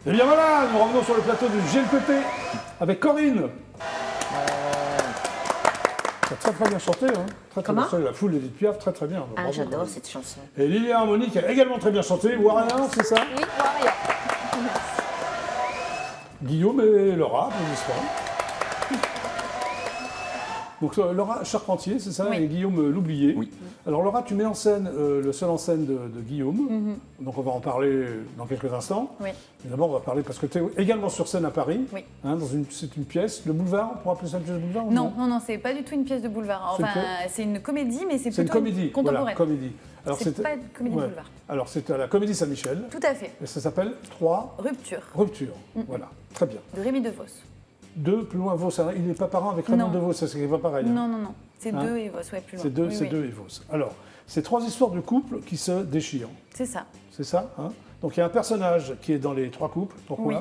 Et bien voilà, nous revenons sur le plateau de GLPP avec Corinne. T'as très très bien chanté, hein. Très bien chanté. La foule Edith Piaf, très très bien. Ah, Bravo, j'adore Corinne. cette chanson. Et Lilia Harmonie qui a également très bien chanté. Warrior, c'est ça? Oui, Warrior. Guillaume et Laura, applaudissements. Donc Laura Charpentier, c'est ça, Oui. et Guillaume l'oublié. Oui. Alors Laura, tu mets en scène le seul en scène de Guillaume. Donc on va en parler dans quelques instants. Oui. Mais d'abord, on va parler parce que tu es également sur scène à Paris. Oui. Hein, c'est une pièce de boulevard, on pourrait appeler ça une pièce de boulevard ou Non, c'est pas du tout une pièce de boulevard. Enfin, c'est une comédie, mais c'est C'est une plutôt comédie. contemporaine. Voilà, comédie. Alors, C'est pas une comédie de ouais. boulevard. Alors c'est à la Comédie Saint-Michel. Tout à fait. Et ça s'appelle 3 Rupture, Ruptures. Voilà, très bien. de Rémi DeVos. 2 plus loin Vos. Il n'est pas parent avec Raymond Non. DeVos, ça c'est pas pareil. hein. Non. C'est Hein 2 et Vos, ouais, plus loin. C'est 2 Oui, oui. et Vos. Alors, c'est 3 histoires de couples qui se déchirent. C'est ça. C'est ça, hein? Donc il y a un personnage qui est dans les 3 couples. Pourquoi? Oui.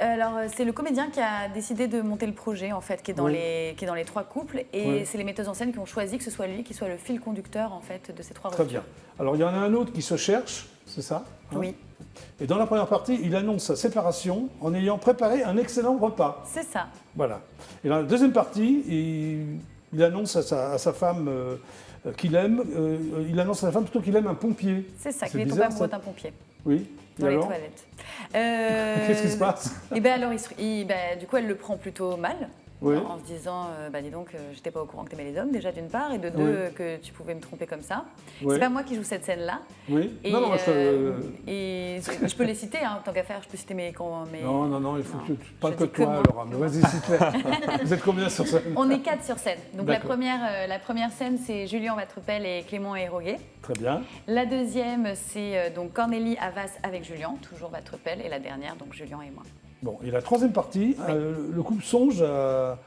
Alors, c'est le comédien qui a décidé de monter le projet, en fait, qui est dans, Oui. qui est dans les 3 couples. Et Oui. c'est les metteuses en scène qui ont choisi que ce soit lui qui soit le fil conducteur, en fait, de ces 3 Très ruptures. bien. Alors il y en a un autre qui se cherche, c'est ça? hein? Oui, Et dans la première partie, il annonce sa séparation en ayant préparé un excellent repas. c'est ça. Voilà. Et dans la deuxième partie, il annonce à sa femme qu'il aime, il annonce à sa femme plutôt qu'il aime un pompier. C'est ça, C'est qu'il est tombé bizarre, amoureux ça. d'un pompier Oui. Et dans les alors toilettes. Qu'est-ce qui se passe? Et ben alors, du coup, elle le prend plutôt mal. Oui. En se disant, dis donc, j'étais pas au courant que t'aimais les hommes, déjà d'une part, et de deux, Oui. que tu pouvais me tromper comme ça. Oui. C'est pas moi qui joue cette scène-là. Oui. Et, Non, et je peux les citer, hein, tant qu'à faire, je peux citer mes... non, il faut Non, que tu parles je que de dis que toi, moi. Laura. Mais vas-y, cite-les. Vous êtes combien sur scène? On est 4 sur scène. Donc la D'accord. première scène, c'est Julien Vatrepel et Clément Héroguet. Très bien. La deuxième, c'est donc Cornélie Havas avec Julien, toujours Vatrepel. Et la dernière, donc Julien et moi. Bon, et la troisième partie, le couple songe à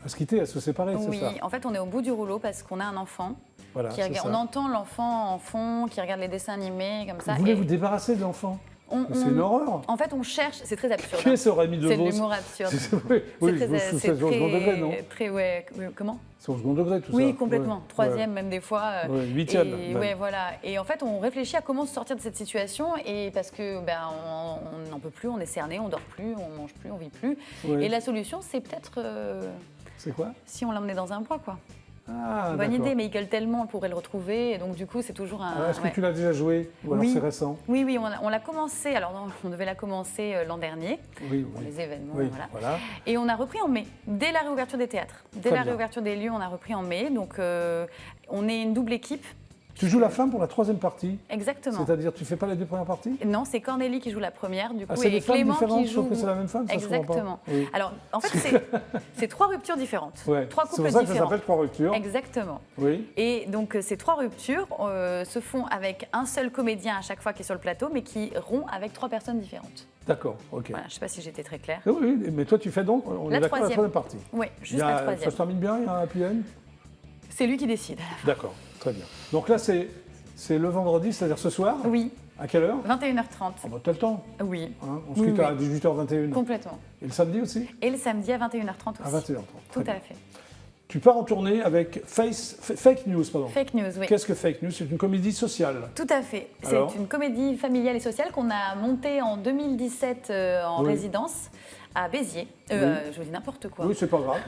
se quitter, à se séparer, Oui, c'est ça? en fait, on est au bout du rouleau parce qu'on a un enfant. Voilà, c'est ça. On entend l'enfant en fond qui regarde les dessins animés comme ça. Vous voulez et vous débarrasser de l'enfant? on- C'est une horreur. En fait, on cherche, c'est très absurde. Qui est ce Rémi C'est de DeVos? l'humour absurde. Oui, C'est très, c'est au second degré, non? ouais, comment? C'est au second degré, tout ça. Oui, complètement. Ouais. Troisième, même des fois. Ouais, huitième, Et, même. ouais, voilà. Et en fait, on réfléchit à comment se sortir de cette situation. Et parce que on n'en peut plus, on est cerné, on dort plus, on mange plus, on vit plus. Ouais. Et la solution, c'est peut-être C'est quoi? si on l'emmenait dans un bois, quoi. Ah, Bonne d'accord. idée, mais il gueule tellement, on pourrait le retrouver. Et donc, du coup, c'est toujours un. Alors, est-ce ouais. que tu l'as déjà joué? Ou alors Oui. c'est récent? Oui, on l'a commencé. Alors, non, on devait la commencer l'an dernier Oui, pour oui. les événements. Oui, Voilà. voilà. Et on a repris en mai, dès la réouverture des théâtres. Dès Très la bien. réouverture des lieux, on a repris en mai. Donc, on est une double équipe. Tu joues la femme pour la troisième partie? Exactement. C'est-à-dire, tu fais pas les 2 premières parties? Non, c'est Cornélie qui joue la première, du coup, Ah, c'est et des femmes Clément différentes, qui sauf joue. que c'est la même femme, ça se comprend pas. Exactement. Oui. Alors, en fait, c'est 3 ruptures différentes. Ouais. 3 C'est couples pour ça que ça différents. s'appelle 3 ruptures. Exactement. Oui. Et donc, ces 3 ruptures se font avec un seul comédien à chaque fois qui est sur le plateau, mais qui rompt avec 3 personnes différentes. D'accord, ok. Voilà, je ne sais pas si j'étais très claire. Oui, mais toi, tu fais donc, on La est d'accord, la troisième. troisième partie. Oui, Il juste y a- la Ça troisième. se termine bien, il y a un happy end? C'est lui qui décide. D'accord, très bien. Donc là, c'est le vendredi, c'est-à-dire ce soir? Oui, À quelle heure? 21h30. Ah bah, t'as le temps. Oui, Hein, on se Oui, quitte oui. à 18h21. complètement. Et le samedi aussi? Et le samedi à 21h30 aussi. À 21h30. Tout Très à bien. fait. Tu pars en tournée avec Fake News, pardon. Fake news, oui. Qu'est-ce que Fake News? C'est une comédie sociale. Tout à fait. Alors C'est une comédie familiale et sociale qu'on a montée en 2017 en Oui. résidence à Béziers. Oui. Je dis n'importe quoi. Oui, c'est pas grave.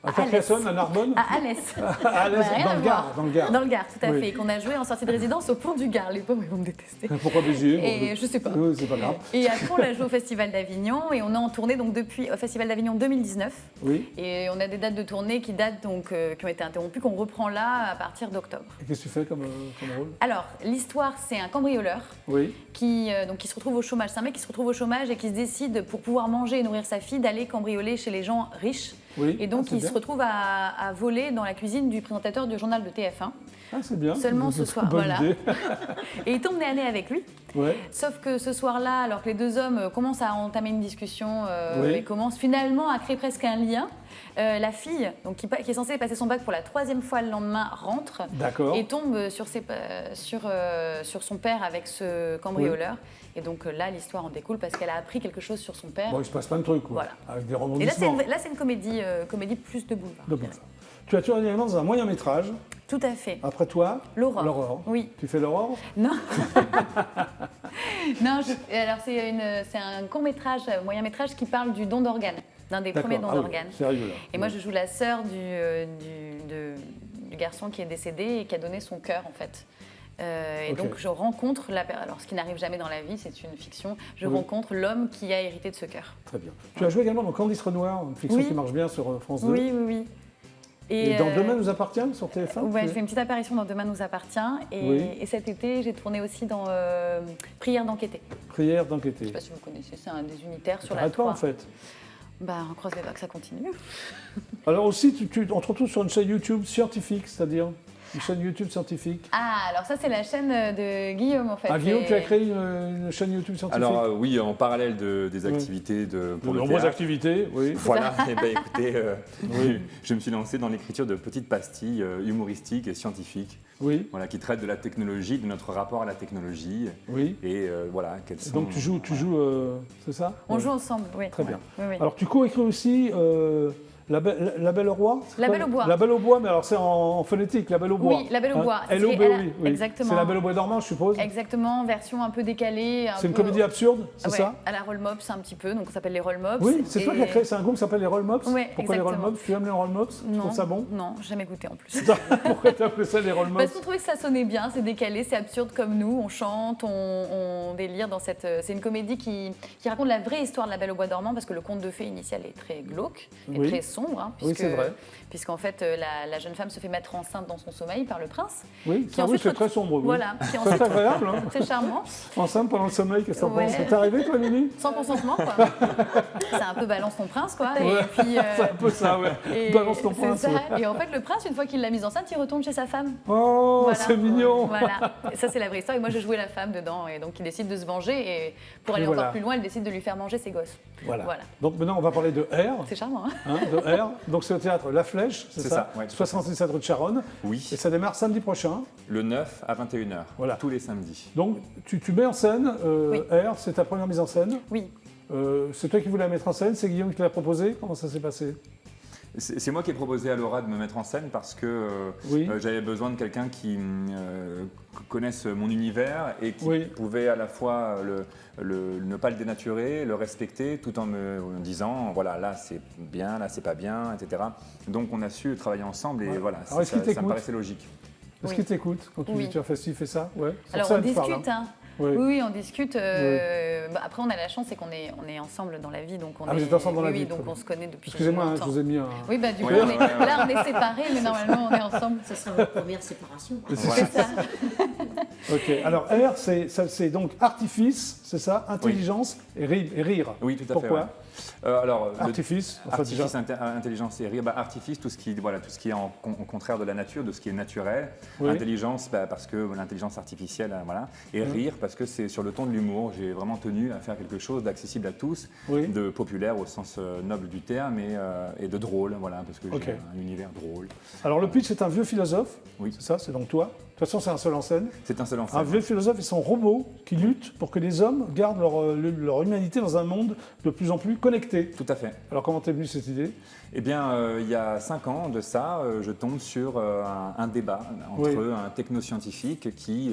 À Alès. Carcassonne, à Narbonne? À Alès. À Alès, Ouais, rien dans à le voir. Gard. Dans le Gard. Dans le Gard, tout à Oui. fait. Et qu'on a joué en sortie de résidence au Pont du Gard. Les pauvres, ils vont me détester. Pourquoi Béziers? Et je sais pas. Oui, c'est pas grave. Et après, on l'a joué au Festival d'Avignon et on est en tournée donc depuis au Festival d'Avignon 2019. Oui. Et on a des dates de tournée qui datent donc qui ont été interrompues, qu'on reprend là à partir d'octobre. Et qu'est-ce que tu fais comme rôle? Alors, l'histoire, c'est un cambrioleur Oui. qui se retrouve au chômage. C'est un mec qui se retrouve au chômage et qui se décide, pour pouvoir manger et nourrir sa fille, d'aller cambrioler chez les gens riches. Oui. Et donc, Ah, c'est il se bien. retrouve à voler dans la cuisine du présentateur du journal de TF1. Ah, c'est bien. Seulement C'est ce une soir, bonne voilà. idée. Et il tombe nez à nez avec lui. Ouais. Sauf que ce soir-là, alors que les deux hommes commencent à entamer une discussion Oui. et commencent finalement à créer presque un lien, la fille, donc, qui est censée passer son bac pour la 3e fois le lendemain, rentre D'accord. et tombe sur son père avec ce cambrioleur. Et donc là, l'histoire en découle parce qu'elle a appris quelque chose sur son père. Bon, il se passe plein de trucs, quoi. Voilà. Avec des Et là, rebondissements. c'est une comédie plus de boulevard. De boulevard. Tu as tourné également dans un moyen métrage. Tout à fait. Après toi, L'aurore. Oui. Tu fais l'aurore? Non. Non, alors c'est un court-métrage, moyen-métrage qui parle du don d'organes, d'un des premiers dons d'organes. C'est rigolo. Et moi, je joue la sœur du garçon qui est décédé et qui a donné son cœur, en fait. Et donc, je rencontre, alors ce qui n'arrive jamais dans la vie, c'est une fiction, je rencontre l'homme qui a hérité de ce cœur. Très bien. Tu as joué également dans Candice Renoir, une fiction qui marche bien sur France 2. Oui. Et dans Demain nous appartient sur TF1? Ouais, je fais une petite apparition dans Demain nous appartient. Et cet été, j'ai tourné aussi dans Prière d'enquêter. Prière d'enquêter. Je ne sais pas si vous connaissez, c'est un des unitaires sur la T'arrêtes pas 3. en fait. On croise les doigts que ça continue. Alors aussi, on te retrouve sur une chaîne YouTube scientifique, c'est-à-dire une chaîne YouTube scientifique. Ah, alors ça, c'est la chaîne de Guillaume, en fait. Ah, Guillaume, tu as créé une chaîne YouTube scientifique? Alors oui, en parallèle des activités pour de le nombreuses théâtre. activités, oui. Voilà, et écoutez, je me suis lancé dans l'écriture de petites pastilles humoristiques et scientifiques, Oui. voilà, qui traitent de la technologie, de notre rapport à la technologie. Oui. Et voilà, quelles sont... Donc tu joues, c'est ça? On joue ensemble, oui. Très bien. Oui. Alors tu co-écris aussi La Belle au Roi? La Belle au Bois. La Belle au Bois, mais alors c'est en phonétique, La Belle au Bois. Oui, La Belle au Bois. L-O-B-O-I, oui. Exactement. C'est La Belle au Bois dormant, je suppose? Exactement, version un peu décalée. C'est une comédie absurde, c'est ouais, ça? À la Roll Mops un petit peu, donc on s'appelle les Roll Mops. Oui, c'est toi qui as créé, c'est un groupe qui s'appelle les Roll Mops? Ouais, Pourquoi les Roll exactement. Mops? Tu aimes les Roll Mops? Tu trouves ça bon? Non, jamais goûté en plus. Pourquoi tu as appelé ça les Roll Mops? Parce qu'on trouvait que ça sonnait bien, c'est décalé, c'est absurde comme nous, on chante, on délire dans cette... C'est une comédie qui raconte la vraie histoire de La Belle au Bois dormant, parce que le conte de fées initial est très glauque et très sombre. Hein, oui, c'est vrai. Puisqu'en fait, la jeune femme se fait mettre enceinte dans son sommeil par le prince. Oui, c'est très sombre. Oui. Voilà. C'est agréable. Hein. C'est charmant. Enceinte pendant le sommeil, qu'est-ce que t'en penses? C'est arrivé, toi, Lily? Sans consentement, quoi. C'est un peu balance ton prince, quoi. Ouais, et puis, c'est un peu ça, ouais. Balance ton prince. Ça. Ouais. Et en fait, le prince, une fois qu'il l'a mise enceinte, il retourne chez sa femme. Oh, voilà. C'est mignon. Voilà. Et ça, c'est la vraie histoire. Et moi, je jouais la femme dedans. Et donc, il décide de se venger. Et pour aller encore plus loin, elle décide de lui faire manger ses gosses. Voilà. Donc maintenant, on va parler de R. C'est charmant, hein, de R. Donc, c'est au théâtre La Flèche, c'est ça, ouais, 77 rue de Charonne. Oui. Et ça démarre samedi prochain. Le 9 à 21h, tous les samedis. Donc, tu mets en scène R, c'est ta première mise en scène. Oui. C'est toi qui voulais la mettre en scène, c'est Guillaume qui te l'a proposé. Comment ça s'est passé? C'est moi qui ai proposé à Laura de me mettre en scène parce que j'avais besoin de quelqu'un qui connaisse mon univers et qui pouvait à la fois ne pas le dénaturer, le respecter, tout en me disant voilà, là c'est bien, là c'est pas bien, etc. Donc on a su travailler ensemble et voilà, ça me paraissait logique. Est-ce qu'il t'écoute quand tu dis tu as fait ci, fais ça? Ouais. Alors on discute, hein. Oui, on discute. Après, on a la chance, c'est qu'on est ensemble dans la vie, donc on vous êtes ensemble dans la vie. Donc on se connaît depuis. Excusez-moi, longtemps. je vous ai mis un. Oui, du coup, là, on est séparés, mais normalement, on est ensemble. Ce sera votre première séparation. C'est ça. Ok. Alors R, c'est donc artifice, c'est ça, intelligence et rire. Oui, tout à fait. Pourquoi? Alors, artifice, artifice, intelligence et rire. Artifice, tout ce qui est au contraire de la nature, de ce qui est naturel. Intelligence, parce que l'intelligence artificielle, voilà. Et rire, parce que c'est sur le ton de l'humour. J'ai vraiment tenu à faire quelque chose d'accessible à tous, de populaire au sens noble du terme et de drôle, voilà, parce que j'ai un univers drôle. Alors le pitch, c'est un vieux philosophe. Oui. C'est ça, c'est donc toi. De toute façon, c'est un seul en scène. C'est un seul en scène. Un vieux philosophe et son robot qui luttent pour que les hommes gardent leur humanité dans un monde de plus en plus connecté. Tout à fait. Alors comment t'es venue cette idée? Eh bien, il y a 5 ans de ça, je tombe sur un débat entre un technoscientifique qui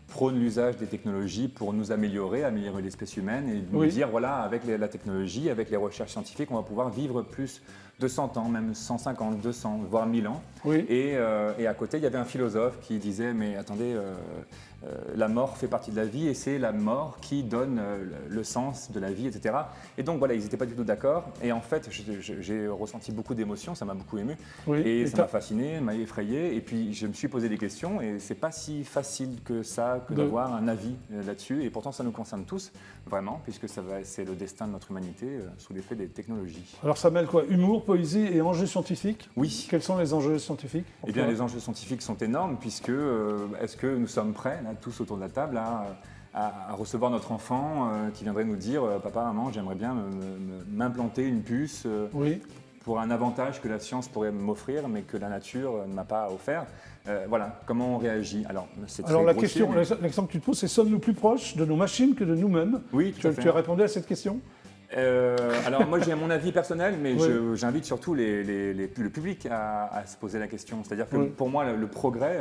prône l'usage des technologies pour nous améliorer l'espèce humaine et nous dire, voilà, avec la technologie, avec les recherches scientifiques, on va pouvoir vivre plus de 100 ans, même 150, 200, voire 1000 ans. Et à côté, il y avait un philosophe qui disait, mais attendez, la mort fait partie de la vie et c'est la mort qui donne le sens de la vie, etc. Et donc voilà, ils n'étaient pas du tout d'accord. Et en fait, j'ai ressenti beaucoup d'émotions, ça m'a beaucoup ému. Et ça m'a fasciné, m'a effrayé. Et puis je me suis posé des questions et c'est pas si facile que ça, que d'avoir un avis là-dessus. Et pourtant, ça nous concerne tous, vraiment, puisque c'est le destin de notre humanité sous l'effet des technologies. Alors ça mêle quoi? Humour, poésie et enjeux scientifiques? Oui. Quels sont les enjeux scientifiques? Eh bien, les enjeux scientifiques sont énormes, puisque est-ce que nous sommes prêts, là, tous autour de la table, à recevoir notre enfant qui viendrait nous dire papa, maman, j'aimerais bien m'implanter une puce pour un avantage que la science pourrait m'offrir, mais que la nature ne m'a pas offert. Voilà, comment on réagit? Alors la question que tu te poses, c'est sommes-nous plus proches de nos machines que de nous-mêmes? Oui, tout à fait. Tu as répondu à cette question? Alors moi j'ai mon avis personnel, mais Oui. j'invite surtout le public à se poser la question. C'est-à-dire que Oui. pour moi le progrès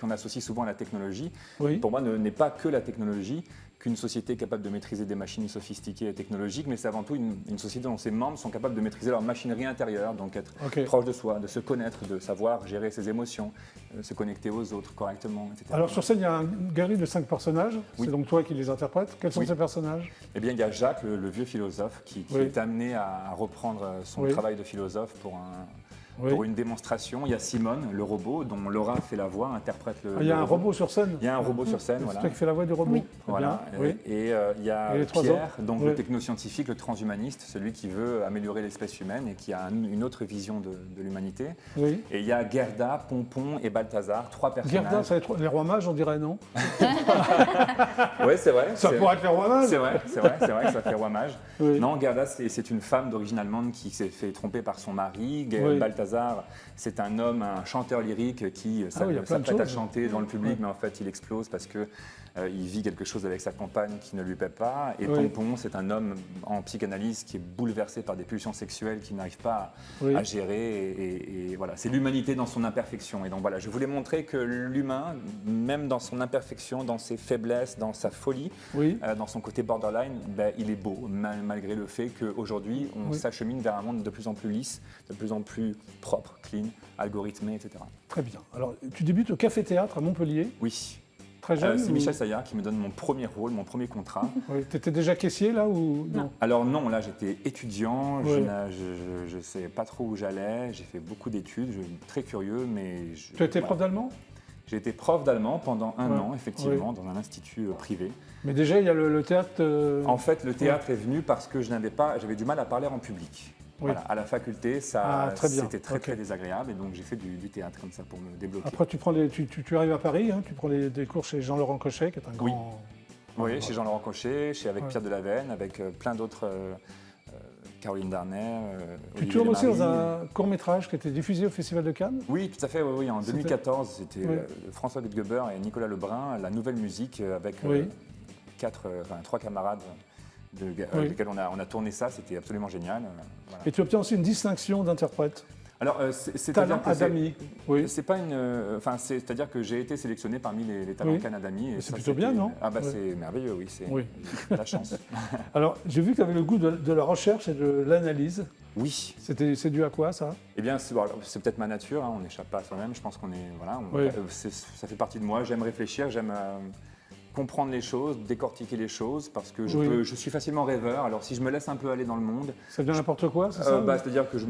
qu'on associe souvent à la technologie, Oui. pour moi n'est pas que la technologie, qu'une société capable de maîtriser des machines sophistiquées et technologiques, mais c'est avant tout une société dont ses membres sont capables de maîtriser leur machinerie intérieure, donc être Ok. proche de soi, de se connaître, de savoir gérer ses émotions, se connecter aux autres correctement, etc. Alors sur scène, il y a une galerie de 5 personnages. Oui. C'est donc toi qui les interprètes. Quels sont Oui. ces personnages? Eh bien, il y a Jacques, le vieux philosophe, qui Oui. est amené à reprendre son Oui. travail de philosophe Oui. pour une démonstration. Il y a Simone, le robot, dont Laura fait la voix, interprète le. Ah, il y a le un robot sur scène. Il y a un robot sur scène, C'est voilà. toi qui fais la voix du robot. Oui. Très Voilà. bien. Oui. Et il y a Et les trois Pierre, autres donc Oui. le technoscientifique, le transhumaniste, celui qui veut améliorer l'espèce humaine et qui a une autre vision de l'humanité. Oui. Et il y a Gerda, Pompon et Balthazar, 3 personnages. Gerda, ça va être les rois mages, on dirait, non? Oui, c'est vrai. Ça pourrait être les rois mages. C'est vrai que ça fait roi mage. Oui. Non, Gerda, c'est une femme d'origine allemande qui s'est fait tromper par son mari. Oui. Balthazar, c'est un homme, un chanteur lyrique qui Ah oui, il y a plein de s'apprête à choses. chanter dans le public, Ouais. mais en fait, il explose parce que il vit quelque chose avec sa compagne qui ne lui plaît pas. Et Oui. Pompon, c'est un homme en psychanalyse qui est bouleversé par des pulsions sexuelles qu'il n'arrive pas Oui. à gérer. Et voilà, c'est l'humanité dans son imperfection. Et donc voilà, je voulais montrer que l'humain, même dans son imperfection, dans ses faiblesses, dans sa folie, Oui. dans son côté borderline, ben, il est beau, malgré le fait qu'aujourd'hui, on Oui. s'achemine vers un monde de plus en plus lisse, de plus en plus propre, clean, algorithmé, etc. Très bien. Alors, tu débutes au Café Théâtre à Montpellier, Oui, très jeune. c'est ou- Michel Saillard qui me donne mon premier rôle, mon premier contrat. Oui. Tu étais déjà caissier là ou non? Alors non, là j'étais étudiant, Oui. je ne savais pas trop où j'allais, j'ai fait beaucoup d'études, je suis très curieux, mais... Tu as été prof d'allemand? J'ai été prof d'allemand pendant un Ouais. an, effectivement, dans un institut privé. Mais déjà, il y a le théâtre. En fait, le théâtre est venu parce que j'avais du mal à parler en public. Oui. Voilà, à la faculté, Ah, très bien. c'était très Ok. très désagréable et donc j'ai fait du théâtre comme ça pour me débloquer. Après, tu arrives à Paris, hein, tu prends des cours chez Jean-Laurent Cochet, qui est un Oui. grand. Oui, chez Jean-Laurent Cochet, avec Ouais. Pierre Delaveine, avec plein d'autres, Caroline Darnay, Tu Olivier tournes aussi dans Lemarie. un court-métrage qui a été diffusé au Festival de Cannes. Oui, tout à fait, oui, en C'était- 2014, c'était Oui. François Gutgeber et Nicolas Lebrun, la nouvelle musique avec Oui. 3 camarades Oui. avec lesquels on a tourné ça, c'était absolument génial. Voilà. Et tu obtiens aussi une distinction d'interprète. Alors, Talent c'est-à-dire que c'est- Adami. Oui. c'est pas une, c'est-à-dire que j'ai été sélectionné parmi les talents Oui. Cannes Adami. et C'est ça, plutôt bien, c'était- non Ah bah Oui. c'est merveilleux, oui, c'est Oui. la chance. Alors, j'ai vu que tu avais le goût de la recherche et de l'analyse. Oui. C'est dû à quoi, ça? Eh bien, c'est peut-être ma nature. Hein, on n'échappe pas à soi-même. Je pense qu'on est, voilà, Oui. ça fait partie de moi. J'aime réfléchir, j'aime comprendre les choses, décortiquer les choses, parce que Oui. je suis facilement rêveur. Alors, si je me laisse un peu aller dans le monde, Ça devient n'importe quoi, c'est ça? c'est-à-dire que je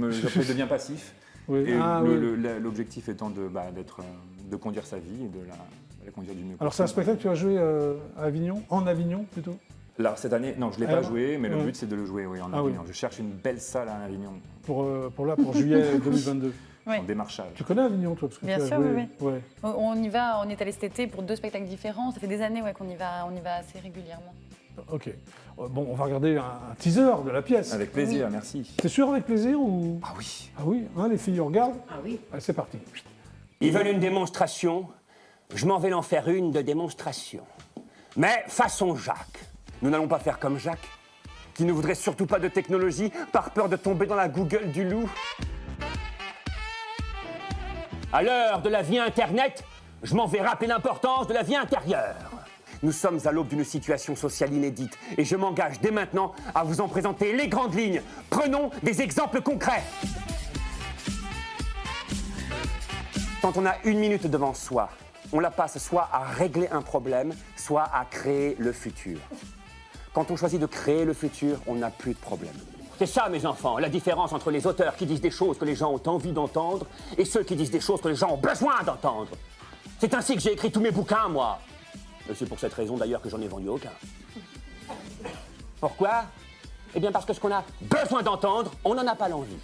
deviens passif. Oui. Et Ah, oui. l'objectif étant de conduire sa vie et de la conduire du mieux Alors, c'est un possible. spectacle que tu as joué à Avignon, en Avignon plutôt? Alors cette année, non, je ne l'ai Ah, pas joué, mais le ouais. but c'est de le jouer oui, en Ah, oui. Avignon. Je cherche une belle salle à Avignon, Pour juillet 2022. Oui. en démarchage. Tu connais Avignon, toi? Parce que Bien tu as sûr, joué... oui, Ouais. On y va, on est allé cet été pour 2 spectacles différents. Ça fait des années qu'on y va assez régulièrement. Ok. Bon, on va regarder un teaser de la pièce. Avec plaisir, merci. T'es sûr avec plaisir ou... Ah oui. Ah oui, hein, les filles, on regarde? Ah oui. Allez, c'est parti. Ils veulent une démonstration, je m'en vais en faire une de démonstration. Mais façon Jacques. Nous n'allons pas faire comme Jacques, qui ne voudrait surtout pas de technologie par peur de tomber dans la Google du loup. À l'heure de la vie Internet, je m'en vais rappeler l'importance de la vie intérieure. Nous sommes à l'aube d'une situation sociale inédite et je m'engage dès maintenant à vous en présenter les grandes lignes. Prenons des exemples concrets. Quand on a 1 minute devant soi, on la passe soit à régler un problème, soit à créer le futur. Quand on choisit de créer le futur, on n'a plus de problème. C'est ça, mes enfants, la différence entre les auteurs qui disent des choses que les gens ont envie d'entendre et ceux qui disent des choses que les gens ont besoin d'entendre. C'est ainsi que j'ai écrit tous mes bouquins, moi. Et c'est pour cette raison, d'ailleurs, que j'en ai vendu aucun. Pourquoi? Eh bien, parce que ce qu'on a besoin d'entendre, on n'en a pas l'envie.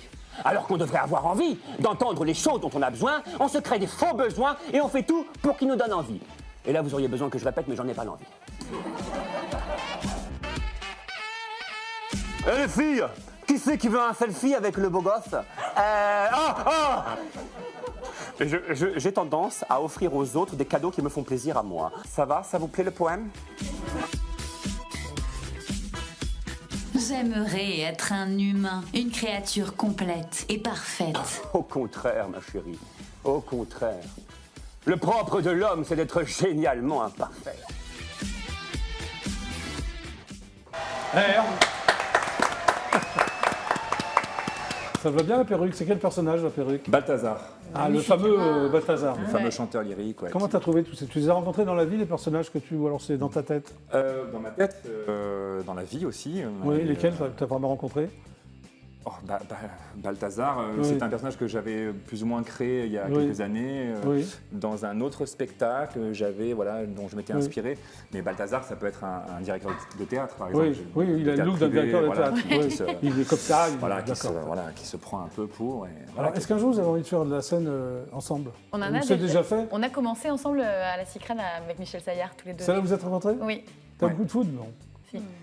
Alors qu'on devrait avoir envie d'entendre les choses dont on a besoin, on se crée des faux besoins et on fait tout pour qu'ils nous donnent envie. Et là, vous auriez besoin que je répète, mais j'en ai pas l'envie. Eh les filles, qui c'est qui veut un selfie avec le beau gosse? J'ai tendance à offrir aux autres des cadeaux qui me font plaisir à moi. Ça va? Ça vous plaît le poème? J'aimerais être un humain, une créature complète et parfaite. Au contraire, ma chérie. Au contraire. Le propre de l'homme, c'est d'être génialement imparfait. R. Ça va bien la perruque? C'est quel personnage la perruque? Balthazar, Ah, le fameux Balthazar. le fameux chanteur lyrique. Ouais, Comment t'as trouvé tous ces... Tu les as rencontrés dans la vie, les personnages que tu... Ou alors c'est dans ta tête? Dans ma tête, dans la vie aussi. Oui, lesquels t'as vraiment rencontrés? Balthazar, Oui. c'est un personnage que j'avais plus ou moins créé il y a quelques années Oui. dans un autre spectacle dont je m'étais Oui. inspiré. Mais Balthazar, ça peut être un directeur de théâtre, par exemple. Oui, il a le look d'un directeur de théâtre. Oui. Il est comme ça, qui se prend un peu pour. Alors, est-ce qu'un jour vous avez envie de faire de la scène ensemble? On en Ou a c'est déjà fait? On a commencé ensemble à la Cicrane avec Michel Saillard, tous les deux. C'est là où vous êtes rencontrés? Oui. T'as Ouais. beaucoup de foot, non?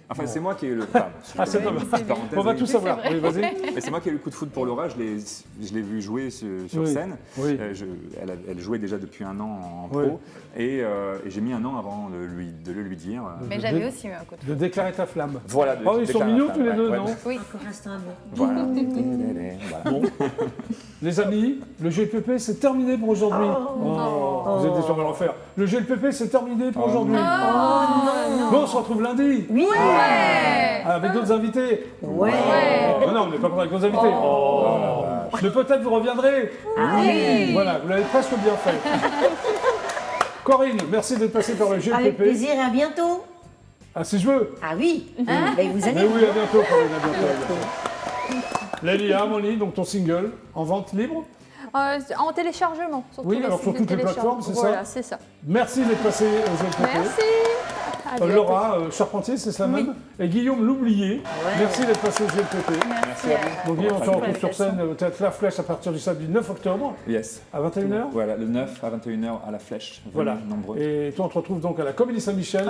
Enfin, c'est moi qui ai eu le. Enfin, si je Ah, c'est peux pas mettre mal. une parenthèse, On va oui. tout savoir. Oui, vas-y. Mais c'est moi qui ai eu le coup de foot pour Laura. Je l'ai vu jouer sur Oui. scène. Oui. Elle jouait déjà depuis un an en pro. Oui. Et j'ai mis un an avant de le lui dire. Mais j'avais aussi eu un coup de De déclarer ta flamme. Voilà. Oh, ils sont mignons tous les deux, non? Oui. Voilà. Bon. Les amis, le GLPP c'est terminé pour aujourd'hui. Vous êtes déçus, on va le refaire. Le GLPP c'est terminé pour aujourd'hui. Bon, on se retrouve lundi. Ouais. Avec d'autres invités. Ouais. Non, on n'est pas avec d'autres invités. Mais peut-être vous reviendrez. Voilà, vous l'avez presque bien fait. Corinne, merci d'être passée par le GLPP. Avec plaisir et à bientôt. Ah, si je veux. Ah oui, ben, vous Mais allez. oui, à bientôt, Corinne, à bientôt. Lélia, Harmonie, donc ton single, en vente libre. En téléchargement. Sur Oui, tous les alors sur sites de toutes les téléchargement. plateformes, c'est ça? Voilà, c'est ça. Merci d'être passé au GLPP. Merci. À bientôt. Laura Charpentier, c'est ça même. Et Guillaume L'Oublié. Merci d'être passé au GLPP. Merci à vous. Donc Guillaume, on te Pour retrouve sur l'invitation. scène au Théâtre La Flèche à partir du samedi 9 octobre Yes. à 21h. Voilà, le 9 à 21h à la Flèche. Venez Voilà. nombreux. Et toi, on te retrouve donc à la Comédie Saint-Michel,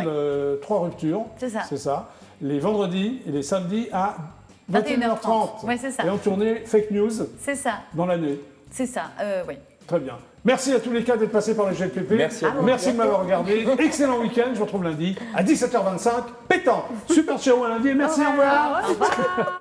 3 ruptures. C'est ça. C'est ça. Les vendredis et les samedis à 21h30. Ouais, c'est ça. Et en tournée Fake News C'est ça. dans l'année. C'est ça. Oui. Très bien. Merci à tous les cas d'être passés par le GLPP. Merci à vous. Merci de m'avoir regardé. Excellent week-end. Je vous retrouve lundi à 17h25. Pétant. Super ciao à lundi et merci. Au revoir.